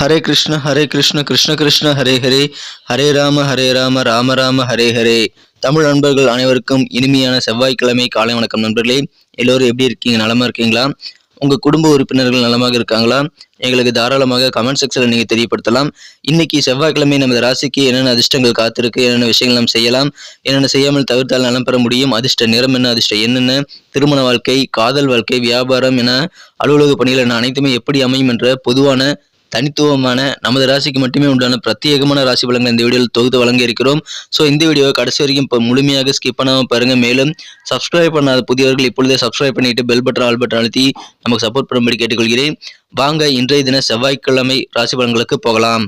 ஹரே கிருஷ்ண கிருஷ்ண கிருஷ்ண ஹரே ஹரே, ஹரே ராம ராம ராம ஹரே ஹரே. தமிழ் நண்பர்கள் அனைவருக்கும் இனிமையான செவ்வாய்க்கிழமை காலை வணக்கம் நண்பர்களே. எல்லோரும் எப்படி இருக்கீங்க? நலமா இருக்கீங்களா? உங்க குடும்ப உறுப்பினர்கள் நலமாக இருக்காங்களா? எங்களுக்கு தாராளமாக கமெண்ட் செக்ஷன்ல நீங்க தெரியப்படுத்தலாம். இன்னைக்கு செவ்வாய்க்கிழமை நமது ராசிக்கு என்னென்ன அதிர்ஷ்டங்கள் காத்திருக்கு, என்னென்ன விஷயங்கள் நாம் செய்யலாம், என்னென்ன செய்யாமல் தவிர்த்தால் நலம் பெற முடியும், அதிர்ஷ்ட நிறம் என்ன, அதிர்ஷ்டம் என்னென்ன, திருமண வாழ்க்கை, காதல் வாழ்க்கை, வியாபாரம் என அலுவலக பணிகள் என அனைத்துமே எப்படி அமையும் என்ற பொதுவான தனித்துவமான நமது ராசிக்கு மட்டுமே உண்டான பிரத்யேகமான ராசி பலன்கள் இந்த வீடியோவில் தொகுத்து வழங்க இருக்கிறோம். ஸோ இந்த வீடியோவை கடைசி வரைக்கும் இப்போ முழுமையாக ஸ்கிப் பண்ணாமல் பாருங்க. மேலும் சப்ஸ்கிரைப் பண்ணாத புதியவர்கள் இப்பொழுதே சப்ஸ்கிரைப் பண்ணிட்டு பெல் பட்டன் ஆல் பட்டன் அழுத்தி நமக்கு சப்போர்ட் பண்ணும்படி கேட்டுக்கொள்கிறேன். வாங்க இன்றைய தின செவ்வாய்க்கிழமை ராசி பலன்களுக்கு போகலாம்.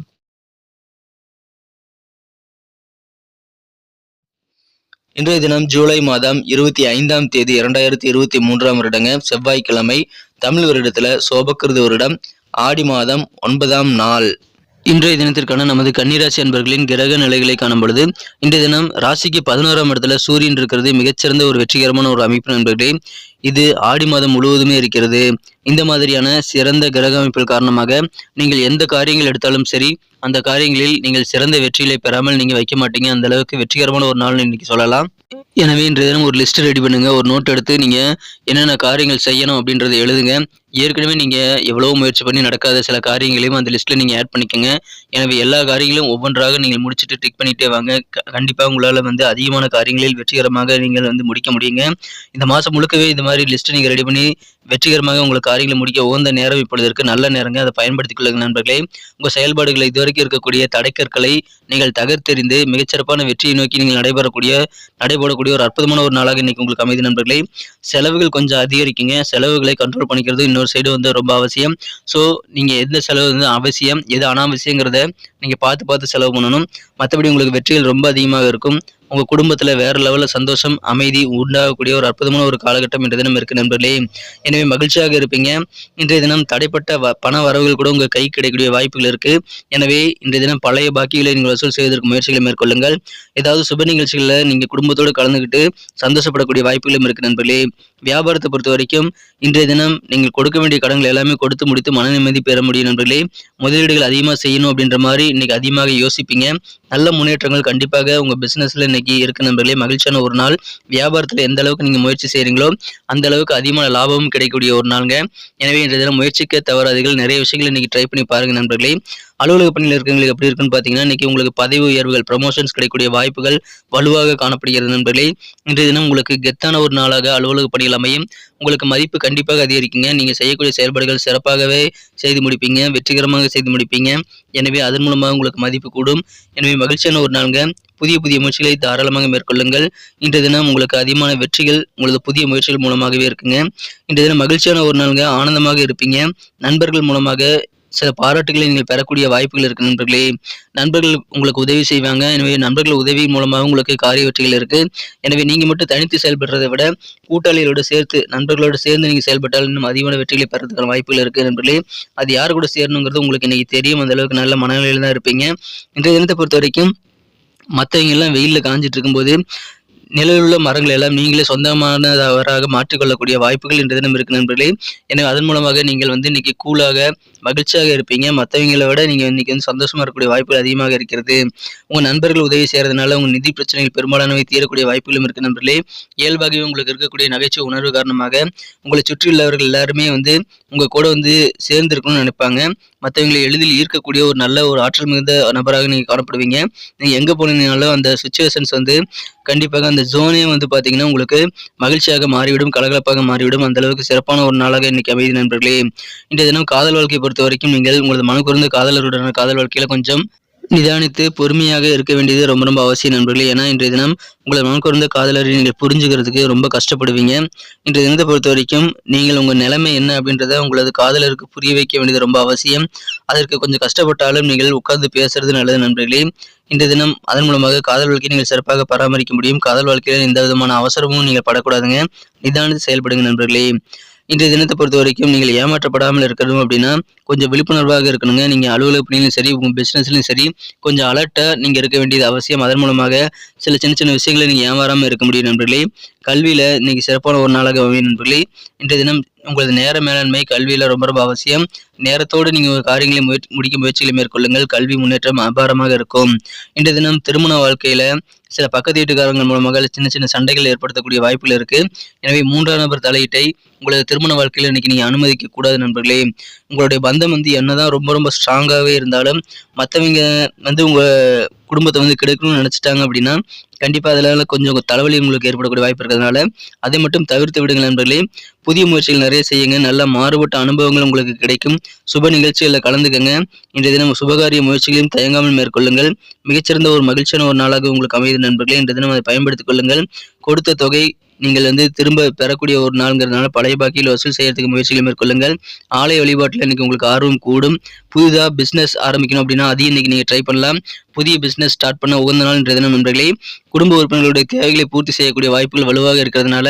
இன்றைய தினம் ஜூலை மாதம் 25ஆம் தேதி 2023ஆம் வருடங்க செவ்வாய்க்கிழமை. தமிழ் வருடத்துல சோபக்கிருது வருடம் ஆடி மாதம் 9ஆம் நாள். இன்றைய தினத்திற்கான நமது கன்னிராசி அன்பர்களின் கிரக நிலைகளை காணும் பொழுது இன்றைய தினம் ராசிக்கு 11ஆம் இடத்துல சூரியன் இருக்கிறது மிகச்சிறந்த ஒரு வெற்றிகரமான ஒரு அமைப்பு நண்பர்களே. இது ஆடி மாதம் முழுவதுமே இருக்கிறது. இந்த மாதிரியான சிறந்த கிரக அமைப்பில் காரணமாக நீங்கள் எந்த காரியங்கள் எடுத்தாலும் சரி அந்த காரியங்களில் நீங்கள் சிறந்த வெற்றிகளை பெறாமல் நீங்க வைக்க மாட்டீங்க. அந்த அளவுக்கு வெற்றிகரமான ஒரு நாள் இன்னைக்கு சொல்லலாம். எனவே இன்றைய தினம் ஒரு லிஸ்ட் ரெடி பண்ணுங்க. ஒரு நோட் எடுத்து நீங்க என்னென்ன காரியங்கள் செய்யணும் அப்படின்றத எழுதுங்க. ஏற்கனவே நீங்க எவ்வளவு முயற்சி பண்ணி நடக்காத சில காரியங்களையும் அந்த லிஸ்ட்ல நீங்க ஆட் பண்ணிக்கோங்க. எனவே எல்லா காரியங்களும் ஒவ்வொன்றாக நீங்கள் முடிச்சுட்டு டிக் பண்ணிட்டே வாங்க. கண்டிப்பா உங்களால அதிகமான காரியங்களில் வெற்றிகரமாக நீங்கள் முடிக்க முடியுங்க. இந்த மாசம் முழுக்கவே இந்த மாதிரி லிஸ்ட் நீங்க ரெடி பண்ணி வெற்றிகரமாக உங்களுக்கு காரியங்களை முடிக்க உகந்த நேரம் இப்பொழுது இருக்கு. நல்ல நேரங்க. அதை பயன்படுத்திக் கொள்ளுங்க நண்பர்களே. உங்க செயல்பாடுகளை இதுவரைக்கும் இருக்கக்கூடிய தடைக்கற்களை நீங்கள் தகர்த்தெறிந்து மிகச்சிறப்பான வெற்றியை நோக்கி நீங்கள் நடைபெறக்கூடிய ஒரு அற்புதமான ஒரு நாளாக இன்னைக்கு உங்களுக்கு அமைதி நண்பர்களே. செலவுகள் கொஞ்சம் அதிகரிக்குங்க. செலவுகளை கண்ட்ரோல் பண்ணிக்கிறது இன்னொரு சைடு ரொம்ப அவசியம். ஸோ நீங்க எந்த செலவு அவசியம் எது அனாவசியங்கிறத நீங்க பார்த்து செலவு பண்ணணும். மற்றபடி உங்களுக்கு வெற்றிகள் ரொம்ப அதிகமாக இருக்கும். உங்க குடும்பத்துல வேற லெவல்ல சந்தோஷம் அமைதி உண்டாகக்கூடிய ஒரு அற்புதமான ஒரு காலகட்டம் இன்றைய தினம் இருக்கு நண்பர்களே. எனவே மகிழ்ச்சியாக இருப்பீங்க. இன்றைய தினம் தடைப்பட்ட பண வரவுகள் கூட உங்க கை கிடைக்கக்கூடிய வாய்ப்புகள் இருக்கு. எனவே இன்றைய தினம் பழைய பாக்கிகளை நீங்கள் வசூல் செய்வதற்கு முயற்சிகளை மேற்கொள்ளுங்கள். ஏதாவது சுப நிகழ்ச்சிகளை நீங்க குடும்பத்தோடு கலந்துக்கிட்டு சந்தோஷப்படக்கூடிய வாய்ப்புகளும் இருக்கு நண்பர்களே. வியாபாரத்தை பொறுத்த வரைக்கும் இன்றைய தினம் நீங்கள் கொடுக்க வேண்டிய கடன்கள் எல்லாமே கொடுத்து முடித்து மன நிம்மதி பெற முடியும் நண்பர்களே. முதலீடுகள் அதிகமாக செய்யணும் அப்படின்ற மாதிரி இன்னைக்கு அதிகமாக யோசிப்பீங்க. நல்ல முன்னேற்றங்கள் கண்டிப்பாக உங்க பிசினஸ்ல இன்னைக்கு இருக்கு நண்பர்களே. மகிழ்ச்சியான ஒரு நாள். வியாபாரத்துல எந்த அளவுக்கு நீங்க முயற்சி செய்றீங்களோ அந்த அளவுக்கு அதிகமான லாபமும் கிடைக்கக்கூடிய ஒரு நாளுங்க. எனவே இன்றைய தினம் முயற்சிக்க தவறாதீர்கள். நிறைய விஷயங்கள் இன்னைக்கு ட்ரை பண்ணி பாருங்க நண்பர்களே. அலுவலக பணியில் இருக்கிறவங்களுக்கு எப்படி இருக்குன்னு பாத்தீங்கன்னா இன்னைக்கு உங்களுக்கு பதவி உயர்வுகள் ப்ரமோஷன்ஸ் கிடைக்கக்கூடிய வாய்ப்புகள் வலுவாக காணப்படுகிறது நண்பர்களே. இன்றைய தினம் உங்களுக்கு கெத்தான ஒரு நாளாக அலுவலக பணிகள் அமையும். உங்களுக்கு மதிப்பு கண்டிப்பாக அதிகரிக்குங்க. நீங்க செய்யக்கூடிய செயல்பாடுகள் சிறப்பாகவே செய்து முடிப்பீங்க. வெற்றிகரமாக செய்து முடிப்பீங்க. எனவே அதன் மூலமாக உங்களுக்கு மதிப்பு கூடும். எனவே மகிழ்ச்சியான ஒரு நாளுங்க. புதிய முயற்சிகளை தாராளமாக மேற்கொள்ளுங்கள். இன்றைய தினம் உங்களுக்கு அதிகமான வெற்றிகள் உங்களது புதிய முயற்சிகள் மூலமாகவே இருக்குங்க. இன்றைய தினம் மகிழ்ச்சியான ஒரு நாளுங்க. ஆனந்தமாக இருப்பீங்க. நண்பர்கள் மூலமாக சில பாராட்டுகளை நீங்கள் பெறக்கூடிய வாய்ப்புகள் இருக்கு நண்பர்களே. நண்பர்கள் உங்களுக்கு உதவி செய்வாங்க. எனவே நண்பர்கள் உதவி மூலமாக உங்களுக்கு காரிய வெற்றிகள் இருக்கு. எனவே நீங்க மட்டும் தனித்து செயல்படுறதை விட கூட்டாளிகளோடு சேர்த்து நண்பர்களோடு சேர்ந்து நீங்க செயல்பட்டால் இன்னும் அதிகமான வெற்றிகளை பெறதுக்கான வாய்ப்புகள் இருக்கு நண்பர்களே. அது யாரு கூட சேரணுங்கிறது உங்களுக்கு இன்னைக்கு தெரியும். அந்த அளவுக்கு நல்ல மனநிலையில தான் இருப்பீங்க. இன்றைய தினத்தை பொறுத்த வரைக்கும் மற்றவங்க எல்லாம் வெயிலில் காஞ்சிட்டு இருக்கும்போது நிழலில் உள்ள மரங்கள் எல்லாம் நீங்களே சொந்தமானவராக மாற்றிக்கொள்ளக்கூடிய வாய்ப்புகள் இன்றைய தினம் இருக்கு நண்பர்களே. எனவே அதன் மூலமாக நீங்கள் இன்னைக்கு கூலாக மகிழ்ச்சியாக இருப்பீங்க. மற்றவங்களை விட நீங்க இன்னைக்கு சந்தோஷமா இருக்கக்கூடிய வாய்ப்புகள் அதிகமாக இருக்கிறது. உங்க நண்பர்கள் உதவி செய்யறதுனால உங்க நிதி பிரச்சனைகள் பெரும்பாலானவை தீரக்கூடிய வாய்ப்புகளும் இருக்கு நண்பர்களே. இயல்பாகவே உங்களுக்கு இருக்கக்கூடிய நகைச்சுவை உணர்வு காரணமாக உங்களை சுற்றியுள்ளவர்கள் எல்லாருமே உங்க கூட சேர்ந்து இருக்கணும்னு நினைப்பாங்க. மற்றவங்களை எளிதில் ஈர்க்கக்கூடிய ஒரு நல்ல ஒரு ஆற்றல் மிகுந்த நபராக நீங்க காணப்படுவீங்க. நீங்க எங்க போனீங்கனாலும் அந்த சுச்சுவேஷன்ஸ் கண்டிப்பாக அந்த ஜோனே பாத்தீங்கன்னா உங்களுக்கு மகிழ்ச்சியாக மாறிவிடும், கலகலப்பாக மாறிவிடும். அந்த அளவுக்கு சிறப்பான ஒரு நாளாக இன்னைக்கு அமைதி நண்பர்களே. இன்றைய தினம் காதல் வாழ்க்கையை பொறுத்த வரைக்கும் நீங்கள் உங்களது மனக்குறந்த காதலருடனான காதல் வாழ்க்கையில கொஞ்சம் நிதானித்து பொறுமையாக இருக்க வேண்டியது ரொம்ப ரொம்ப அவசியம் நண்பர்களே. ஏன்னா இன்றைய தினம் உங்களை மனக்குறந்த காதலரை நீங்கள் புரிஞ்சுக்கிறதுக்கு ரொம்ப கஷ்டப்படுவீங்க. இன்றைய தினத்தை பொறுத்த வரைக்கும் நீங்கள் உங்கள் நிலைமை என்ன அப்படின்றத உங்களது காதலருக்கு புரிய வைக்க வேண்டியது ரொம்ப அவசியம். அதற்கு கொஞ்சம் கஷ்டப்பட்டாலும் நீங்கள் உட்கார்ந்து பேசுறது நல்லது நண்பர்களே. இன்றைய தினம் அதன் மூலமாக காதல் வாழ்க்கையை நீங்கள் சிறப்பாக பராமரிக்க முடியும். காதல் வாழ்க்கையில எந்த விதமான அவசரமும் நீங்கள் படக்கூடாதுங்க. நிதானித்து செயல்படுங்க நண்பர்களே. இன்றைய தினத்தை பொறுத்த வரைக்கும் நீங்கள் ஏமாற்றப்படாமல் இருக்கணும் அப்படின்னா கொஞ்சம் விழிப்புணர்வாக இருக்கணுங்க. நீங்க அலுவலக பணியிலும் சரி உங்க பிசினஸ்லயும் சரி கொஞ்சம் அலர்ட்டா நீங்க இருக்க வேண்டியது அவசியம். அதன் மூலமாக சின்ன விஷயங்களை நீங்க ஏமாறாம இருக்க முடியும் நண்பர்களே. கல்வியில் இன்னைக்கு சிறப்பான ஒரு நாளாக அமையும் நண்பர்களே. இன்றைய தினம் உங்களது நேர மேலாண்மை கல்வியில் ரொம்ப ரொம்ப அவசியம். நேரத்தோடு நீங்கள் காரியங்களை முடிக்க முயற்சிகளை மேற்கொள்ளுங்கள். கல்வி முன்னேற்றம் அபாரமாக இருக்கும். இன்றைய தினம் திருமண வாழ்க்கையில் சில பக்கத்து வீட்டுக்காரங்கள் மூலமாக சின்ன சின்ன சண்டைகள் ஏற்படுத்தக்கூடிய வாய்ப்புகள் இருக்கு. எனவே 3ஆம் நபர் தலையீட்டை உங்களது திருமண வாழ்க்கையில் இன்னைக்கு நீங்க அனுமதிக்க கூடாது நண்பர்களே. உங்களுடைய பந்தம் என்னதான் ரொம்ப ரொம்ப ஸ்ட்ராங்காகவே இருந்தாலும் மற்றவங்க உங்க குடும்பத்தை கெடுக்கணும்னு நினைச்சிட்டாங்க அப்படின்னா கண்டிப்பா அதனால கொஞ்சம் தலைவலி உங்களுக்கு ஏற்படக்கூடிய வாய்ப்பு இருக்கிறதுனால அதை மட்டும் தவிர்த்து விடுங்கள் நண்பர்களே. புதிய முயற்சிகள் நிறைய செய்யுங்க. நல்ல மாறுபட்ட அனுபவங்கள் உங்களுக்கு கிடைக்கும். சுப நிகழ்ச்சிகளில் கலந்துக்கங்க. இன்றைய தினம் சுபகாரிய முயற்சிகளையும் தயங்காமல் மேற்கொள்ளுங்கள். மிகச்சிறந்த ஒரு மகிழ்ச்சியான ஒரு நாளாக உங்களுக்கு அமையுது நண்பர்களே. இன்றைய தினம் அதை பயன்படுத்திக் கொள்ளுங்கள். கொடுத்த தொகை நீங்கள் திரும்ப பெறக்கூடிய ஒரு நாளுங்கிறதுனால பழைய பாக்கியில் வசூல் செய்யறதுக்கு முயற்சிகளை மேற்கொள்ளுங்கள். ஆலய வழிபாட்டில் இன்னைக்கு உங்களுக்கு ஆர்வம் கூடும். புதிதாக பிஸ்னஸ் ஆரம்பிக்கணும் அப்படின்னா அதையும் இன்னைக்கு நீங்கள் ட்ரை பண்ணலாம். புதிய பிஸ்னஸ் ஸ்டார்ட் பண்ண உகந்த நாள் இன்றைய தினம் நண்பர்களே. குடும்ப உறுப்பினர்களுடைய தேவைகளை பூர்த்தி செய்யக்கூடிய வாய்ப்புகள் வலுவாக இருக்கிறதுனால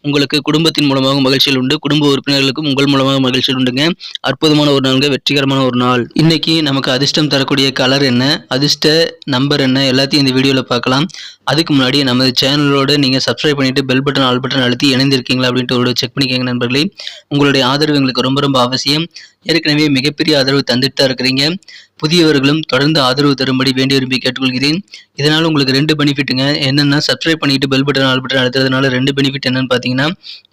உங்களுக்கு குடும்பத்தின் மூலமாக மகிழ்ச்சிகள் உண்டு. குடும்ப உறுப்பினர்களுக்கும் உங்கள் மூலமாக மகிழ்ச்சிகள் உண்டுங்க. அற்புதமான ஒரு நாளுங்க, வெற்றிகரமான ஒரு நாள். இன்னைக்கு நமக்கு அதிர்ஷ்டம் தரக்கூடிய கலர் என்ன, அதிர்ஷ்ட நம்பர் என்ன, எல்லாத்தையும் இந்த வீடியோவில் பார்க்கலாம். அதுக்கு முன்னாடி நமது சேனலோடு நீங்கள் சப்ஸ்கிரைப் பண்ணிட்டு பெல் பட்டன் ஆல் பட்டன் அழுத்தி இணைந்திருக்கீங்களா அப்படின்ட்டு ஒரு செக் பண்ணிக்கோங்க நண்பர்களே. உங்களுடைய ஆதரவு எங்களுக்கு ரொம்ப ரொம்ப அவசியம். ஏற்கனவே மிகப்பெரிய ஆதரவு தந்துட்டு தான் இருக்கிறீங்க. புதியவர்களும் தொடர்ந்து ஆதரவு தரும்படி வேண்டி விரும்பி கேட்டுக்கொள்கிறேன். இதனால் உங்களுக்கு 2 பெனிஃபிட்டுங்க. என்னென்னா சப்ஸ்கிரைப் பண்ணிட்டு பெல் பட்டன் ஆல் பட்டன் அழுத்துறதுனால 2 பெனிஃபிட் என்னன்னு பார்த்தீங்கன்னா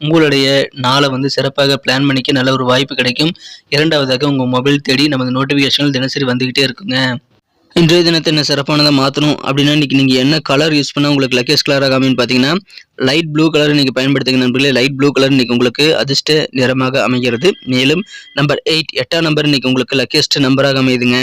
உங்களுடைய நாளை சிறப்பாக பிளான் பண்ணிக்க நல்ல ஒரு வாய்ப்பு கிடைக்கும். இரண்டாவதாக உங்கள் மொபைல் தேடி நமது நோட்டிஃபிகேஷன்கள் தினசரி வந்துக்கிட்டே இருக்குங்க. இன்றைய தினத்தை என்ன சிறப்பானதாக மாற்றணும் அப்படின்னா இன்றைக்கி நீங்கள் என்ன கலர் யூஸ் பண்ணால் உங்களுக்கு லக்கேஜ் கலராக அமைன்னு பார்த்தீங்கன்னா லைட் ப்ளூ கலர் இன்றைக்கி பயன்படுத்துங்க நண்பர்களே. லைட் ப்ளூ கலர் இன்றைக்கி உங்களுக்கு அதிர்ஷ்ட நிறமாக அமைகிறது. மேலும் நம்பர் 8 நம்பர் இன்றைக்கி உங்களுக்கு லக்கேஸ்ட் நம்பராக அமையுதுங்க.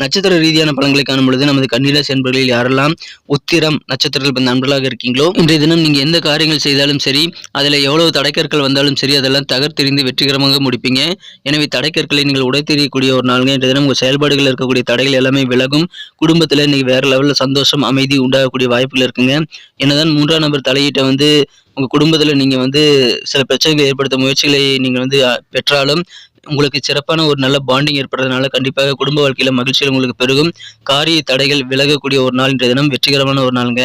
நட்சத்திர ரீதியான பலன்களை காணும் பொழுது நமது கன்னிராசி என்பர்களில் யாரெல்லாம் உத்திரம் நட்சத்திரத்தில் நண்பர்களாக இருக்கீங்களோ இன்றைய தினம் நீங்கள் எந்த காரியங்கள் செய்தாலும் சரி, அதில் எவ்வளவு தடைக்கற்கள் வந்தாலும் சரி, அதெல்லாம் தகர்த்தெறிந்து வெற்றிகரமாக முடிப்பீங்க. எனவே தடைக்கற்களை நீங்கள் உடைத்தெறியக்கூடிய ஒரு நாளுங்க. இன்றைய தினம் உங்கள் செயல்பாடுகள் இருக்கக்கூடிய தடைகள் எல்லாமே விலகும். குடும்பத்தில் இன்னைக்கு வேற லெவலில் சந்தோஷம் அமைதி உண்டாகக்கூடிய வாய்ப்புகள் இருக்குங்க. என்னதான் 3ஆம் நபர் தலையீட்டை உங்க குடும்பத்தில் நீங்க சில பிரச்சனைகளை ஏற்படுத்த முயற்சிகளை நீங்க பெற்றாலும் உங்களுக்கு சிறப்பான ஒரு நல்ல பாண்டிங் ஏற்படுறதுனால கண்டிப்பாக குடும்ப வாழ்க்கையில மகிழ்ச்சிகள் உங்களுக்கு பெருகும். காரிய தடைகள் விலகக்கூடிய ஒரு நாள் இன்றைய தினம் வெற்றிகரமான ஒரு நாளுங்க.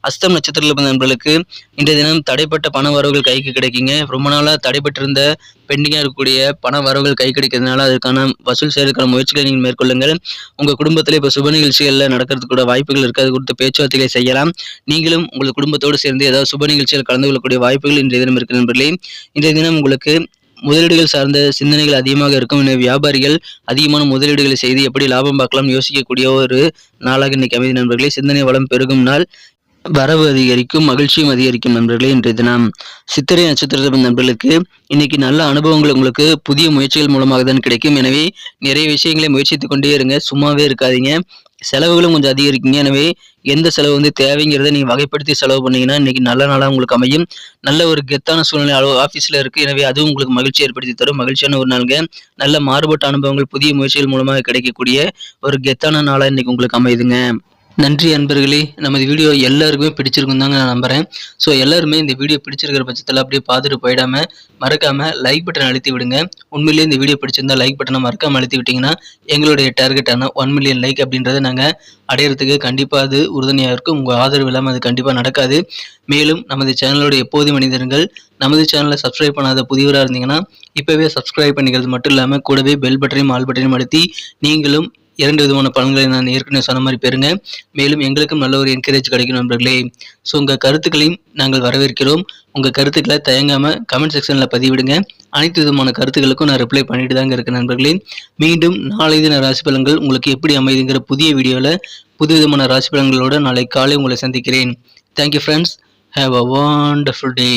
அஸ்தம் நட்சத்திரத்தில் பிறந்த நண்பர்களுக்கு இன்றைய தினம் தடைப்பட்ட பண வரவுகள் கைக்கு கிடைக்குங்க. ரொம்ப நாளா தடைபட்டிருந்த பெண்டிங்காக இருக்கக்கூடிய பண வரவுகள் கை கிடைக்கிறதுனால அதற்கான வசூல் செய்வதற்கான முயற்சிகளை நீங்கள் மேற்கொள்ளுங்கள். உங்கள் குடும்பத்தில் இப்போ சுப நிகழ்ச்சிகளில் நடக்கிறதுக்கு கூட வாய்ப்புகள் இருக்குது. அது குறித்து பேச்சுவார்த்தைகளை செய்யலாம். நீங்களும் உங்கள் குடும்பத்தோடு சேர்ந்து ஏதாவது சுப நிகழ்ச்சிகள் கலந்து கொள்ளக்கூடிய வாய்ப்புகள் இன்றைய தினம் இருக்கு நண்பர்களே. இன்றைய தினம் உங்களுக்கு முதலீடுகள் சார்ந்த சிந்தனைகள் அதிகமாக இருக்கும். வியாபாரிகள் அதிகமான முதலீடுகளை செய்து எப்படி லாபம் பார்க்கலாம் யோசிக்கக்கூடிய ஒரு நாளாக இன்னைக்கு அமைதி நண்பர்களே. சிந்தனை வளம் பெருகும் நாள். வரவு அதிகரிக்கும், மகிழ்ச்சியும் அதிகரிக்கும் நண்பர்களே. இன்றைய தினம் சித்திரை நட்சத்திர நண்பர்களுக்கு இன்னைக்கு நல்ல அனுபவங்கள் உங்களுக்கு புதிய முயற்சிகள் மூலமாக தான் கிடைக்கும். எனவே நிறைய விஷயங்களை முயற்சித்துக் கொண்டே இருங்க, சும்மாவே இருக்காதீங்க. செலவுகளும் கொஞ்சம் அதிகரிக்குங்க. எனவே எந்த செலவு தேவைங்கிறத நீங்க வகைப்படுத்தி செலவு பண்ணீங்கன்னா இன்னைக்கு நல்ல நாளாக உங்களுக்கு அமையும். நல்ல ஒரு கெத்தான சூழ்நிலை ஆஃபீஸில் இருக்கு. எனவே அதுவும் உங்களுக்கு மகிழ்ச்சி ஏற்படுத்தி தரும். மகிழ்ச்சியான ஒரு நாளுங்க. நல்ல மாறுபட்ட அனுபவங்கள் புதிய முயற்சிகள் மூலமாக கிடைக்கக்கூடிய ஒரு கெத்தான நாளாக இன்னைக்கு உங்களுக்கு அமையுதுங்க. நன்றி அன்பர்களே. நமது வீடியோ எல்லாருக்குமே பிடிச்சிருக்கும் தாங்க நான் நம்புறேன். ஸோ எல்லாருமே இந்த வீடியோ பிடிச்சிருக்கிற பட்சத்தில் அப்படியே பார்த்துட்டு போயிடாம மறக்காம லைக் பட்டன் அழுத்தி விடுங்க. உண்மையிலேயே இந்த வீடியோ பிடிச்சிருந்தா லைக் பட்டனை மறக்காம அழுத்தி விட்டீங்கன்னா எங்களுடைய டார்கெட்டான 1 மில்லியன் லைக் அப்படின்றத நாங்கள் அடையிறதுக்கு கண்டிப்பாக அது உறுதுணையாக இருக்கும். உங்கள் ஆதரவு இல்லாமல் அது கண்டிப்பாக நடக்காது. மேலும் நமது சேனலோட எப்போதும் மனிதர்கள் நமது சேனலை சப்ஸ்கிரைப் பண்ணாத புதியவராக இருந்தீங்கன்னா இப்போவே சப்ஸ்கிரைப் பண்ணிக்கிறது மட்டும் இல்லாமல் கூடவே பெல் பட்டனையும் ஆல் பட்டனையும் அழுத்தி நீங்களும் 2 விதமான பலன்களை நான் ஏற்கனவே சொன்ன மாதிரி பெறுங்க. மேலும் எங்களுக்கும் நல்ல ஒரு என்கரேஜ் கிடைக்கும் நண்பர்களே. ஸோ உங்கள் கருத்துக்களையும் நாங்கள் வரவேற்கிறோம். உங்கள் கருத்துக்களை தயங்காமல் கமெண்ட் செக்ஷனில் பதிவிடுங்க. அனைத்து விதமான கருத்துக்களுக்கும் நான் ரிப்ளை பண்ணிட்டு தாங்க இருக்கேன் நண்பர்களே. மீண்டும் நாளை தின ராசி பலன்கள் உங்களுக்கு எப்படி அமைதுங்கிற புதிய வீடியோவில் புது விதமான ராசி பலன்களோடு நாளை காலை உங்களை சந்திக்கிறேன். Thank you friends. Have a wonderful day.